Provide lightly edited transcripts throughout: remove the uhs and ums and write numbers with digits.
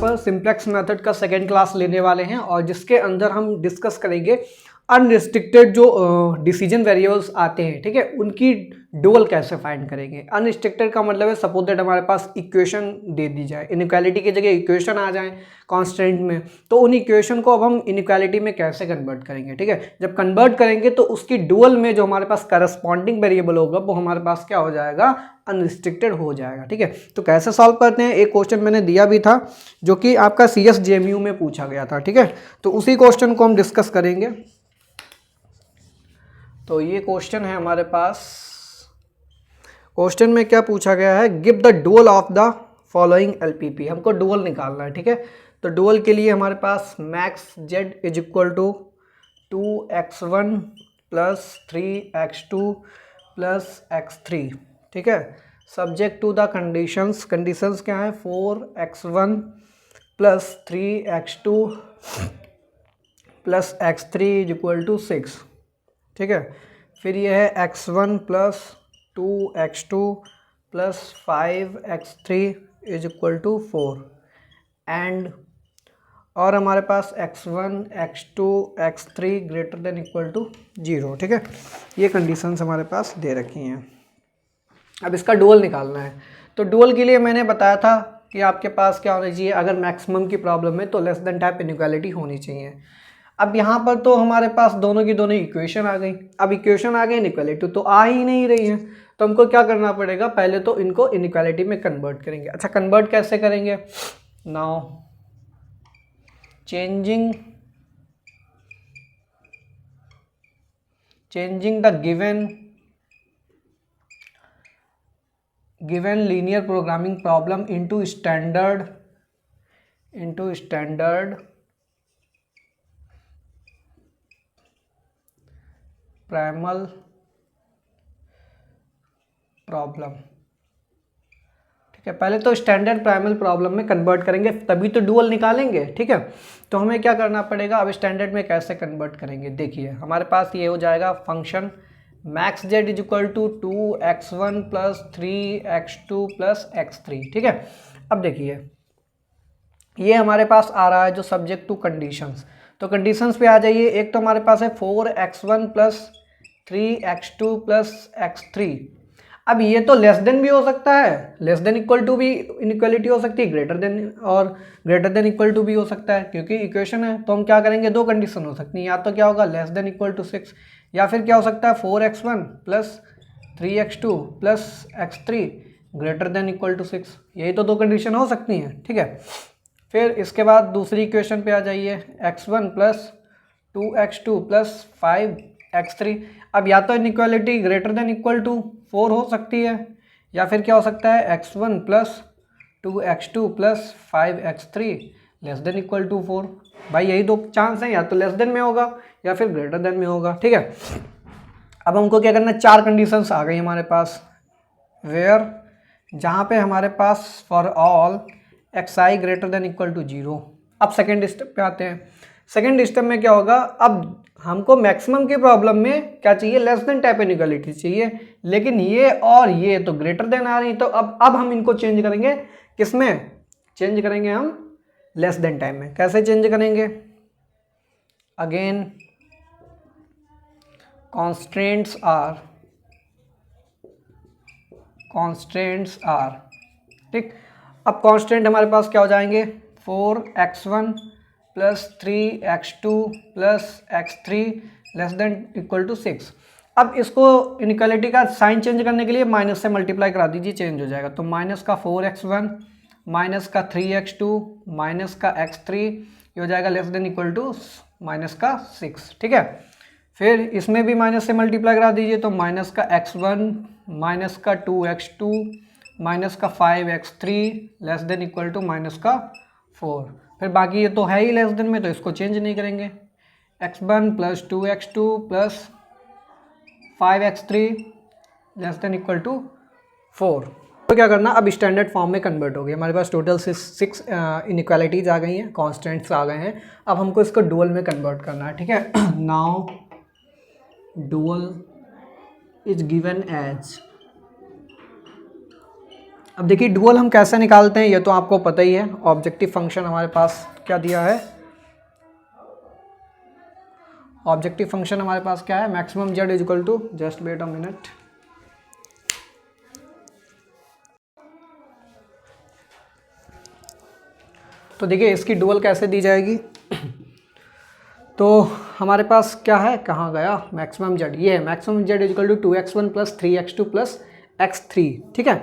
पर simplex method का second class लेने वाले हैं और जिसके अंदर हम डिस्कस करेंगे अनरिस्ट्रिक्टेड जो डिसीजन वेरिएबल्स आते हैं, ठीक है, उनकी डुअल कैसे फाइंड करेंगे। अनरिस्ट्रिक्टेड का मतलब है सपोज दैट हमारे पास इक्वेशन दे दी जाए, इनइक्वालिटी की जगह इक्वेशन आ जाए कांस्टेंट में, तो उन इक्वेशन को अब हम इनइक्वालिटी में कैसे कन्वर्ट करेंगे, ठीक है। जब कन्वर्ट करेंगे तो उसकी डुअल में जो हमारे पास करस्पॉन्डिंग वेरिएबल होगा वो हमारे पास क्या हो जाएगा, अनरिस्ट्रिक्टेड हो जाएगा, ठीक है। तो कैसे सॉल्व करते हैं, एक क्वेश्चन मैंने दिया भी था जो कि आपका CSJMU में पूछा गया था, ठीक है। तो उसी क्वेश्चन को हम डिस्कस करेंगे। तो ये क्वेश्चन है हमारे पास, क्वेश्चन में क्या पूछा गया है, give the dual of the following LPP, हमको डुअल निकालना है, ठीक है। तो डुअल के लिए हमारे पास max Z is equal to 2x1 plus 3x2 plus x3, ठीक है, subject to the conditions, conditions क्या है, 4x1 plus 3x2 plus x3 is equal to 6, ठीक है। फिर ये है x1 plus 2x2 plus 5x3 is equal to 4 and, और हमारे पास x1 x2 x3 greater than equal to 0, ठीक है। ये कंडीशंस हमारे पास दे रखी हैं। अब इसका डुअल निकालना है। तो डुअल के लिए मैंने बताया था कि आपके पास क्या होना चाहिए, अगर मैक्सिमम की प्रॉब्लम है तो लेस देन टाइप इनइक्वालिटी होनी चाहिए। अब यहाँ पर तो हमारे पास दोनों की दोनों इक्वेशन आ गई, अब इक्वेशन आ गई, इनइक्वालिटी तो आ ही नहीं रही है, तो हमको क्या करना पड़ेगा, पहले तो इनको इनइक्वालिटी में कन्वर्ट करेंगे। अच्छा, कन्वर्ट कैसे करेंगे, now changing the given linear programming problem into standard primal problem, ठीक है। पहले तो स्टैंडर्ड प्राइमल प्रॉब्लम में कन्वर्ट करेंगे तभी तो डुअल निकालेंगे, ठीक है। तो हमें क्या करना पड़ेगा, अब स्टैंडर्ड में कैसे कन्वर्ट करेंगे, देखिए हमारे पास ये हो जाएगा function max Z is equal to 2x1 plus 3x2 plus x3, ठीक है। अब देखिए ये हमारे पास आ रहा है जो सब्जेक्ट टू कंडीशंस, तो कंडीशंस पे आ जाइए। एक तो हमारे पास है 4x1 plus 3x2 plus x3, अब ये तो लेस देन भी हो सकता है, लेस देन इक्वल टू भी इनइक्वालिटी हो सकती है, ग्रेटर देन और ग्रेटर देन इक्वल टू भी हो सकता है, क्योंकि इक्वेशन है। तो हम क्या करेंगे, दो कंडीशन हो सकती है, या तो क्या होगा लेस देन इक्वल टू 6, या फिर क्या हो सकता है 4x1 plus 3x2 plus x3 greater than equal to 6, यही तो दो कंडीशन हो सकती हैं, ठीक है। फिर इसके बाद दूसरी इक्वेशन पे आ जाइए, x1 plus 2x2 plus 5x3, अब या तो inequality greater than equal to 4 हो सकती है, या फिर क्या हो सकता है x1 plus 2x2 plus 5x3 less than equal to 4। भाई यही दो चांस हैं, या तो लेस देन में होगा या फिर ग्रेटर देन में होगा, ठीक है। अब हमको क्या करना है, चार कंडीशंस आ गई हमारे पास, वेयर जहाँ पे हमारे पास for all xi greater than equal to 0। अब सेकेंड स्टेप पे आते हैं। सेकेंड स्टेप में क्या होगा, अब हमको मैक्सिमम की प्रॉब्लम में क्या चाहिए, लेस देन टाइप इनइक्वालिटी चाहिए, लेकिन ये और ये तो ग्रेटर देन आ रही, तो अब हम इनको चेंज करेंगे, किसमें चेंज करेंगे, हम लेस देन टाइप में। कैसे चेंज करेंगे, अगेन कॉन्स्टेंट्स आर, ठीक। अब कांस्टेंट हमारे पास क्या हो जाएंगे, 4x1 plus 3x2 plus x3 less than equal to 6। अब इसको इनइक्वालिटी का साइन चेंज करने के लिए माइनस से मल्टीप्लाई करा दीजिए, चेंज हो जाएगा। तो माइनस का 4x1 माइनस का 3x2 माइनस का x3, ये हो जाएगा less than equal to minus का 6, ठीक है। फिर इसमें भी माइनस से मल्टीप्लाई करा दीजिए, तो माइनस का x1 माइनस का 2x2 माइनस का 5x3 less than equal to minus का 4। फिर बाकी ये तो है ही लेस देन में, तो इसको चेंज नहीं करेंगे। x1 plus 2x2 plus 5x3 less than equal to 4। तो क्या करना, अब स्टैंडर्ड फॉर्म में कन्वर्ट हो गई, हमारे पास टोटल 6 इनइक्वालिटीज़ आ गई हैं, कॉन्स्टेंट्स आ गए हैं। अब हमको इसको डुअल में कन्वर्ट करना है, ठीक है। Now dual is given as, अब देखिए डुअल हम कैसे निकालते हैं ये तो आपको पता ही है। ऑब्जेक्टिव फंक्शन हमारे पास क्या दिया है, ऑब्जेक्टिव फंक्शन हमारे पास क्या है, maximum z is equal to, just wait a minute, तो देखिए इसकी डुअल कैसे दी जाएगी। तो हमारे पास क्या है, कहाँ गया मैक्सिमम जेड, ये है maximum z is equal to 2x1 plus 3x2 plus x3, ठीक है।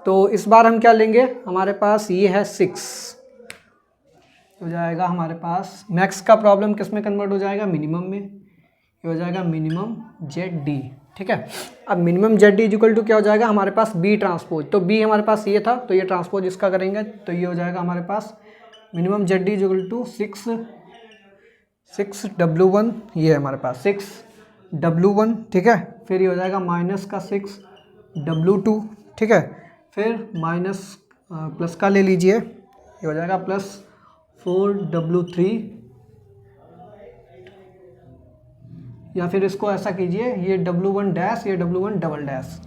तो इस बार हम क्या लेंगे, हमारे पास ये है 6 हो जाएगा हमारे पास, मैक्स का प्रॉब्लम किस में कन्वर्ट हो जाएगा, मिनिमम में, ये हो जाएगा मिनिमम जेड डी, ठीक है। अब minimum Z D is equal to क्या हो जाएगा हमारे पास, बी ट्रांसपोज, तो बी हमारे पास ये था तो ये ट्रांसपोज इसका करेंगे तो ये हो जाएगा हमारे पास minimum Z D is equal to 6W1, ये है हमारे पास 6W1, ठीक है। फिर ये हो जाएगा माइनस का 6W2, ठीक है। फिर माइनस प्लस का ले लीजिए, ये हो जाएगा प्लस 4W3, या फिर इसको ऐसा कीजिए, ये W1 डैश, ये W1 डबल डैश,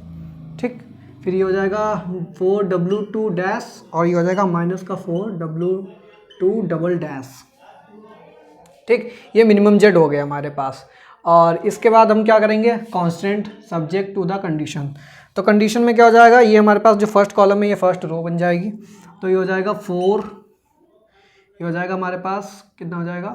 ठीक। फिर ये हो जाएगा 4W2 डैश और ये हो जाएगा माइनस का 4W2 डबल डैश, ठीक। ये मिनिमम जेड हो गया हमारे पास। और इसके बाद हम क्या करेंगे, constant subject to the condition, तो कंडीशन में क्या हो जाएगा, ये हमारे पास जो फर्स्ट कॉलम है ये फर्स्ट रो बन जाएगी, तो ये हो जाएगा 4, ये हो जाएगा हमारे पास कितना हो जाएगा,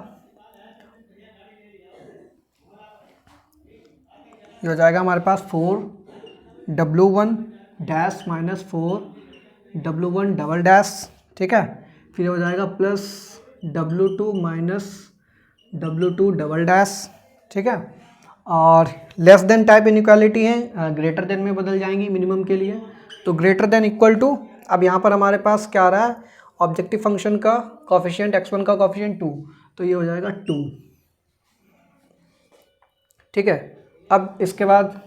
ये हो जाएगा हमारे पास 4W1 dash minus 4W1 double dash, ठीक है। फिर हो जाएगा plus W2 minus W2 double dash, ठीक है। और लेस देन टाइप इनइक्वालिटी है, ग्रेटर देन में बदल जाएंगी मिनिमम के लिए, तो ग्रेटर देन इक्वल टू, अब यहाँ पर हमारे पास क्या आ रहा है, ऑब्जेक्टिव फंक्शन का कोफिशिएंट x1 का कोफिशिएंट 2, तो ये हो जाएगा 2, ठीक है। अब इसके बाद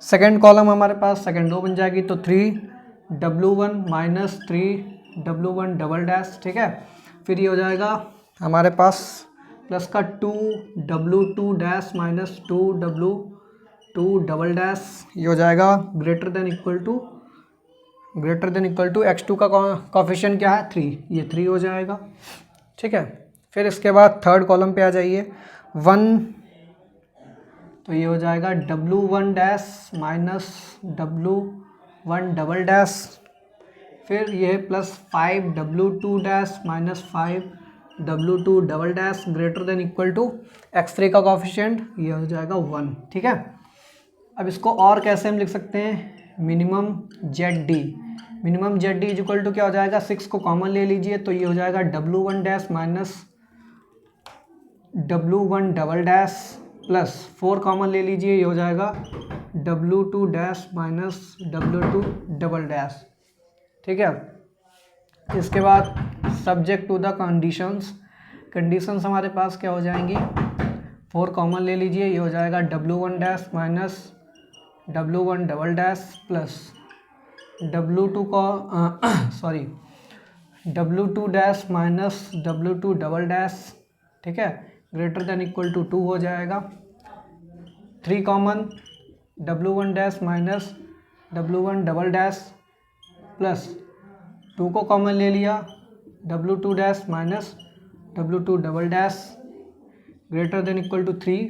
सेकेंड कॉलम हमारे पास सेकेंड रो बन जाएगी, तो 3W1 minus 3W1 double dash, ठीक है। फिर ये हो जाएगा हमारे पास प्लस का 2W2 dash minus 2W2 double dash, ये हो जाएगा greater than equal to x2 का कोफिशिएंट क्या है 3, ये 3 हो जाएगा, ठीक है। फिर इसके बाद थर्ड कॉलम पे आ जाइए 1, तो ये हो जाएगा W1 dash minus W1 double dash, फिर ये है plus 5W2 dash minus 5W2 double dash greater than equal to x3 का कोफिशिएंट, ये हो जाएगा 1, ठीक है। अब इसको और कैसे हम लिख सकते हैं, minimum Z d, minimum Z D is equal to क्या हो जाएगा, 6 को कॉमन ले लीजिए, तो ये हो जाएगा W1 dash minus W1 double dash plus 4 common ले लीजिए, ये हो जाएगा W2 dash minus W2 double dash, ठीक है। इसके बाद सब्जेक्ट टू द कंडीशंस हमारे पास क्या हो जाएंगी, 4 कॉमन ले लीजिए, ये हो जाएगा W1 dash minus W1 double dash plus W2 dash minus W2 double dash, ठीक है, ग्रेटर देन इक्वल टू 2 हो जाएगा। 3 common, W1 dash minus W1 double dash plus 2 को कॉमन ले लिया, W2 dash minus W2 double dash greater than equal to 3।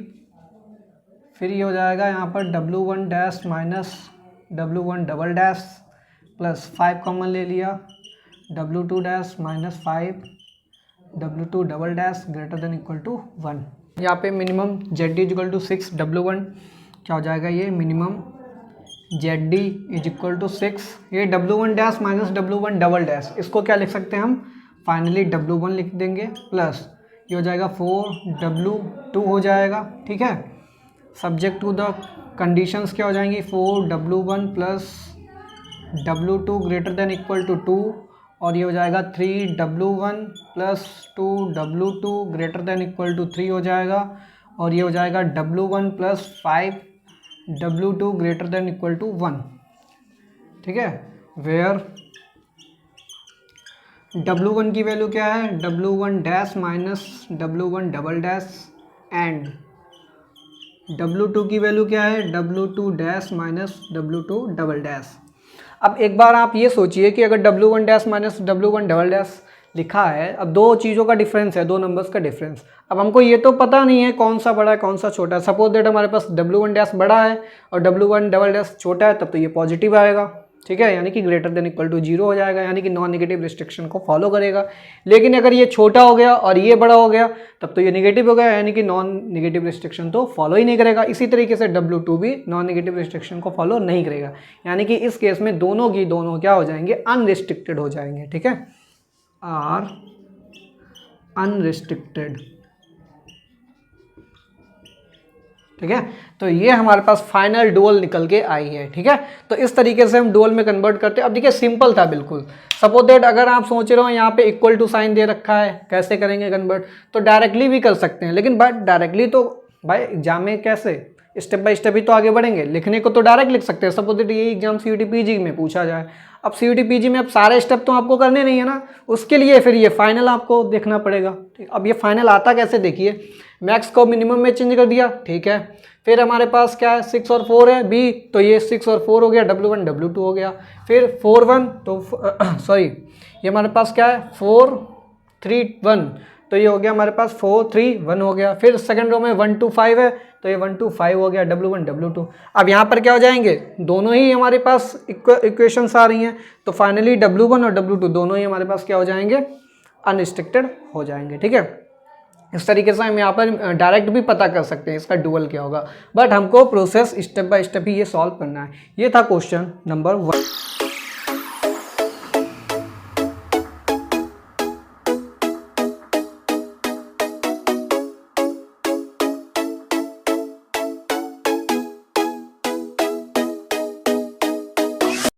फिर ये हो जाएगा यहाँ पर W1 dash minus W1 double dash plus 5 common ले लिया, W2 dash minus 5W2 double dash greater than equal to 1। यहाँ पे minimum Z d equal to 6W1 क्या हो जाएगा, ये minimum Z D is equal to 6, ये W1 dash minus W1 double dash, इसको क्या लिख सकते हैं हम, फाइनली W1 लिख देंगे प्लस ये हो जाएगा 4W2 हो जाएगा, ठीक है। सब्जेक्ट टू द कंडीशंस क्या हो जाएंगी, 4W1 plus W2 greater than equal to 2, और ये हो जाएगा 3W1 plus 2W2 greater than equal to 3 हो जाएगा, और ये हो जाएगा W1 plus 5W2 greater than equal to 1, ठीक है। वेयर W1 की वैल्यू क्या है, W1 dash minus W1 double dash and W2 की वैल्यू क्या है, W2 dash minus W2 double dash. अब एक बार आप ये सोचिए कि अगर W1 dash minus W1 double dash लिखा है, अब दो चीज़ों का डिफरेंस है, दो नंबर्स का डिफरेंस। अब हमको ये तो पता नहीं है कौन सा बड़ा है कौन सा छोटा है। सपोज दैट हमारे पास W1 डैश बड़ा है और W1 डबल डैश छोटा है, तब तो ये पॉजिटिव आएगा, ठीक है, यानी कि ग्रेटर देन इक्वल टू 0 हो जाएगा, यानी कि नॉन नेगेटिव रिस्ट्रिक्शन को फॉलो करेगा। लेकिन अगर ये छोटा हो गया और ये बड़ा हो गया, तब तो ये नेगेटिव हो गया, यानी कि नॉन नेगेटिव रिस्ट्रिक्शन तो फॉलो ही नहीं करेगा। इसी तरीके से W2 भी नॉन नेगेटिव रिस्ट्रिक्शन को फॉलो नहीं करेगा, यानी कि इस केस में दोनों की दोनों क्या हो जाएंगे, अनरिस्ट्रिक्टेड हो जाएंगे, ठीक है, आर अनरिस्ट्रिक्टेड, ठीक है। तो ये हमारे पास फाइनल डुअल निकल के आई है, ठीक है। तो इस तरीके से हम डुअल में कन्वर्ट करते हैं। अब देखिए सिंपल था बिल्कुल। सपोज दैट अगर आप सोच रहे हो यहाँ पे इक्वल टू साइन दे रखा है, कैसे करेंगे कन्वर्ट, तो डायरेक्टली भी कर सकते हैं, लेकिन बट डायरेक्टली तो भाई एग्जाम में कैसे स्टेप बाय स्टेप ही तो आगे बढ़ेंगे। लिखने को तो डायरेक्ट लिख सकते हैं। सपोज दैट ये एग्जाम CUET PG में पूछा जाए, अब CUET PG में अब सारे स्टेप तो आपको करने नहीं है ना, उसके लिए फिर ये फाइनल आपको देखना पड़ेगा। ठीक, अब ये फाइनल आता कैसे देखिए, मैक्स को मिनिमम में चेंज कर दिया, ठीक है। फिर हमारे पास क्या है, 6 और 4 है बी, तो ये 6 और 4 हो गया, W1 W2 हो गया। फिर 4 1 तो सॉरी ये हमारे पास क्या है 4 3 1, तो ये हो गया हमारे पास 4 3 1 हो गया। फिर सेकंड रो में 1 2 5 है, तो ये 1 2 5 हो गया, W1 W2। अब यहाँ पर क्या हो जाएंगे, दोनों ही हमारे पास इक्वेशंस आ रही हैं, तो फाइनली W1 और W2 दोनों ही हमारे पास क्या हो जाएंगे, अनरिस्ट्रिक्टेड हो जाएंगे, ठीक है। इस तरीके से हम यहाँ पर डायरेक्ट भी पता कर सकते हैं इसका डुअल क्या होगा, बट हमको प्रोसेस स्टेप बाय स्टेप ही ये सॉल्व करना है। ये था क्वेश्चन नंबर 1।